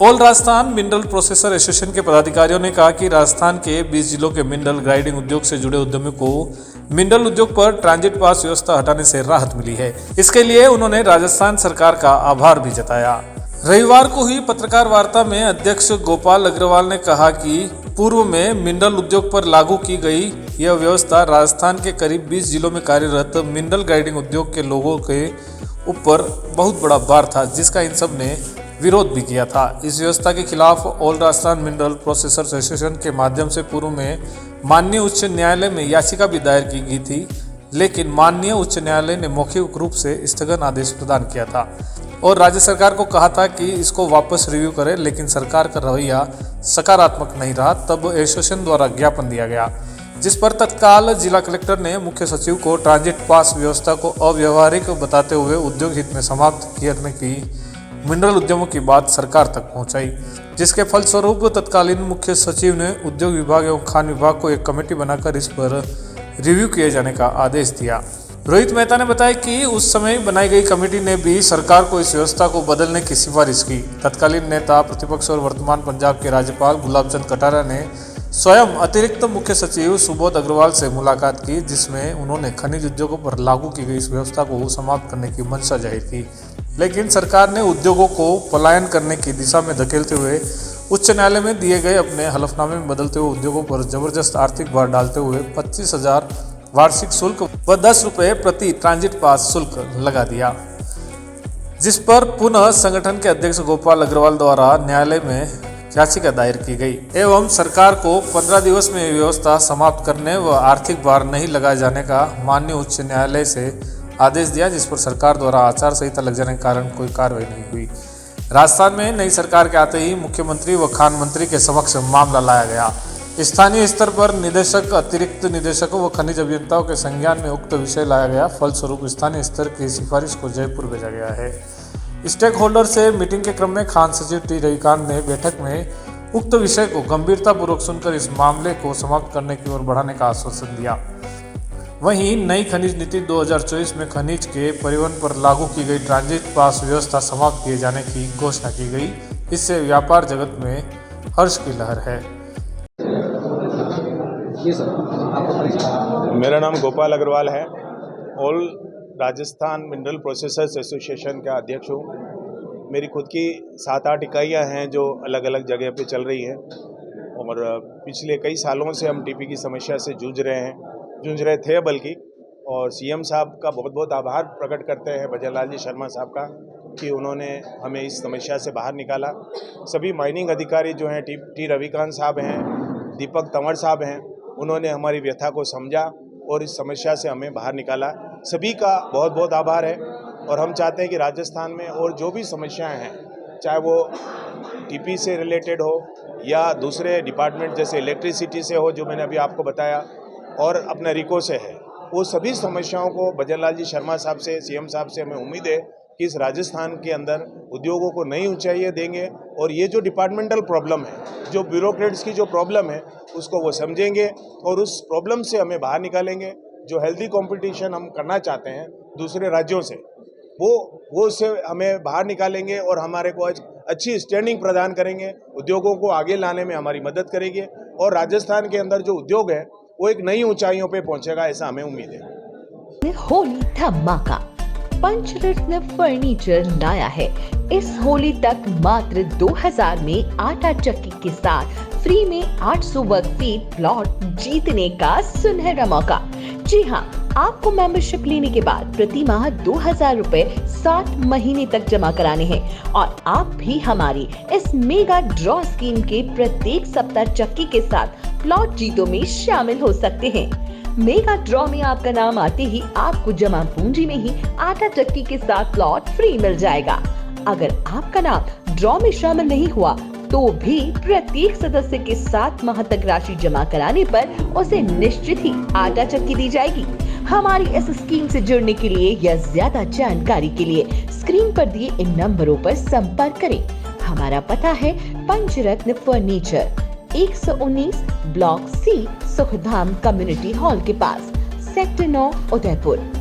All Rajasthan mineral processor association के पदाधिकारियों ने कहा कि राजस्थान के 20 जिलों के मिनरल ग्राइंडिंग उद्योग से जुड़े उद्यमियों को मिनरल उद्योग पर ट्रांजिट पास व्यवस्था हटाने से राहत मिली है। इसके लिए उन्होंने राजस्थान सरकार का आभार भी जताया। रविवार को हुई पत्रकार वार्ता में अध्यक्ष गोपाल अग्रवाल ने कहा कि पूर्व में मिनरल उद्योग पर लागू की गई यह व्यवस्था राजस्थान के करीब 20 जिलों में कार्यरत मिनरल ग्राइंडिंग उद्योग के लोगों के ऊपर बहुत बड़ा भार था, जिसका इन सब ने विरोध भी किया था। इस व्यवस्था के खिलाफ all Rajasthan mineral processors association के माध्यम से पूर्व में माननीय उच्च न्यायालय में याचिका भी दायर की गई थी, लेकिन माननीय उच्च न्यायालय ने मौखिक रूप से स्थगन आदेश प्रदान किया था और राज्य सरकार को कहा था कि इसको वापस रिव्यू करे, लेकिन सरकार का रवैया सकारात्मक नहीं रहा। तब एसोसिएशन द्वारा ज्ञापन दिया गया, जिस पर तत्काल जिला कलेक्टर ने मुख्य सचिव को ट्रांजिट पास व्यवस्था को अव्यवहारिक बताते हुए उद्योग हित में समाप्त करने की मिनरल उद्यमों की बात सरकार तक पहुंचाई, जिसके फलस्वरूप तत्कालीन मुख्य सचिव ने उद्योग विभाग एवं खान विभाग को एक कमेटी बनाकर इस पर रिव्यू किए जाने का आदेश दिया। रोहित मेहता ने बताया कि उस समय बनाई गई कमेटी ने भी सरकार को इस व्यवस्था को बदलने की सिफारिश की। तत्कालीन नेता प्रतिपक्ष और वर्तमान पंजाब के राज्यपाल गुलाब चंद कटारिया ने स्वयं अतिरिक्त मुख्य सचिव सुबोध अग्रवाल से मुलाकात की, जिसमें उन्होंने खनिज उद्योगों पर लागू की गई इस व्यवस्था को समाप्त करने की मंशा जाहिर की, लेकिन सरकार ने उद्योगों को पलायन करने की दिशा में धकेलते हुए उच्च न्यायालय में दिए गए अपने हलफनामे में बदलते हुए उद्योगों पर जबरदस्त आर्थिक भार डालते हुए 25,000 वार्षिक शुल्क व 10 रुपये प्रति ट्रांजिट पास शुल्क लगा दिया, जिस पर पुनः संगठन के अध्यक्ष गोपाल अग्रवाल द्वारा न्यायालय में याचिका दायर की गई एवं सरकार को 15 दिवस में व्यवस्था समाप्त करने व आर्थिक भार नहीं लगाए जाने का माननीय उच्च न्यायालय से आदेश दिया, जिस पर सरकार द्वारा आचार संहिता लग जाने के कारण कोई कार्रवाई नहीं हुई। राजस्थान में नई सरकार के आते ही मुख्यमंत्री व खान मंत्री के समक्ष मामला लाया गया। स्थानीय स्तर पर निदेशक, अतिरिक्त निदेशकों व खनिज अभियंताओं के संज्ञान में उक्त विषय लाया गया। फलस्वरूप स्थानीय स्तर की सिफारिश को जयपुर भेजा गया है। स्टेक होल्डर से मीटिंग के क्रम में खान सचिव टी रविकांत ने बैठक में उक्त विषय को गंभीरतापूर्वक सुनकर इस मामले को समाप्त करने की ओर बढ़ाने का आश्वासन दिया। वहीं नई खनिज नीति 2024 में खनिज के परिवहन पर लागू की गई ट्रांजिट पास व्यवस्था समाप्त किए जाने की घोषणा की गई। इससे व्यापार जगत में हर्ष की लहर है। मेरा नाम गोपाल अग्रवाल है। All Rajasthan mineral processors association का अध्यक्ष हूँ। मेरी खुद की 7-8 इकाइयाँ हैं जो अलग अलग जगह पे चल रही हैं और पिछले कई सालों से हम टीपी की समस्या से जूझ रहे थे बल्कि। और सीएम साहब का बहुत बहुत आभार प्रकट करते हैं, भजन लाल जी शर्मा साहब का, कि उन्होंने हमें इस समस्या से बाहर निकाला। सभी माइनिंग अधिकारी जो हैं, टी रविकांत साहब हैं, दीपक तंवर साहब हैं, उन्होंने हमारी व्यथा को समझा और इस समस्या से हमें बाहर निकाला। सभी का बहुत बहुत आभार है। और हम चाहते हैं कि राजस्थान में और जो भी समस्याएं हैं, चाहे वो टीपी से रिलेटेड हो या दूसरे डिपार्टमेंट जैसे इलेक्ट्रिसिटी से हो, जो मैंने अभी आपको बताया, और अपना रिको से है, वो सभी समस्याओं को भजन लाल जी शर्मा साहब से, सीएम साहब से हमें उम्मीद है कि इस राजस्थान के अंदर उद्योगों को नई ऊंचाइयां देंगे और ये जो डिपार्टमेंटल प्रॉब्लम है, जो ब्यूरोक्रेट्स की जो प्रॉब्लम है, उसको वो समझेंगे और उस प्रॉब्लम से हमें बाहर निकालेंगे। जो हेल्दी कंपटीशन हम करना चाहते हैं दूसरे राज्यों से, वो उससे हमें बाहर निकालेंगे और हमारे को अच्छी स्टैंडिंग प्रदान करेंगे, उद्योगों को आगे लाने में हमारी मदद करेंगे और राजस्थान के अंदर जो उद्योग है वो एक नई ऊंचाइयों पे पहुंचेगा, ऐसा हमें उम्मीद है। होली धमाका पंचरत्न फर्नीचर लाया है। इस होली तक मात्र 2000 में आटा चक्की के साथ फ्री में 800 वर्ग फीट प्लॉट जीतने का सुनहरा मौका। जी हाँ, आपको मेंबरशिप लेने के बाद प्रति माह 2000 रुपए 7 महीने तक जमा कराने हैं और आप भी हमारी इस मेगा ड्रॉ स्कीम के प्रत्येक सप्ताह चक्की के साथ प्लॉट जीतों में शामिल हो सकते हैं। मेगा ड्रॉ में आपका नाम आते ही आपको जमा पूंजी में ही आटा चक्की के साथ प्लॉट फ्री मिल जाएगा। अगर आपका नाम ड्रॉ में शामिल नहीं हुआ तो भी प्रत्येक सदस्य के 7 माह तक राशि जमा कराने पर उसे निश्चित ही आटा चक्की दी जाएगी। हमारी इस स्कीम से जुड़ने के लिए या ज्यादा जानकारी के लिए स्क्रीन पर दिए इन नंबरों पर संपर्क करें। हमारा पता है Panchratna furniture, 119 block C, Sukhdham community hall के पास, सेक्टर 9, उदयपुर।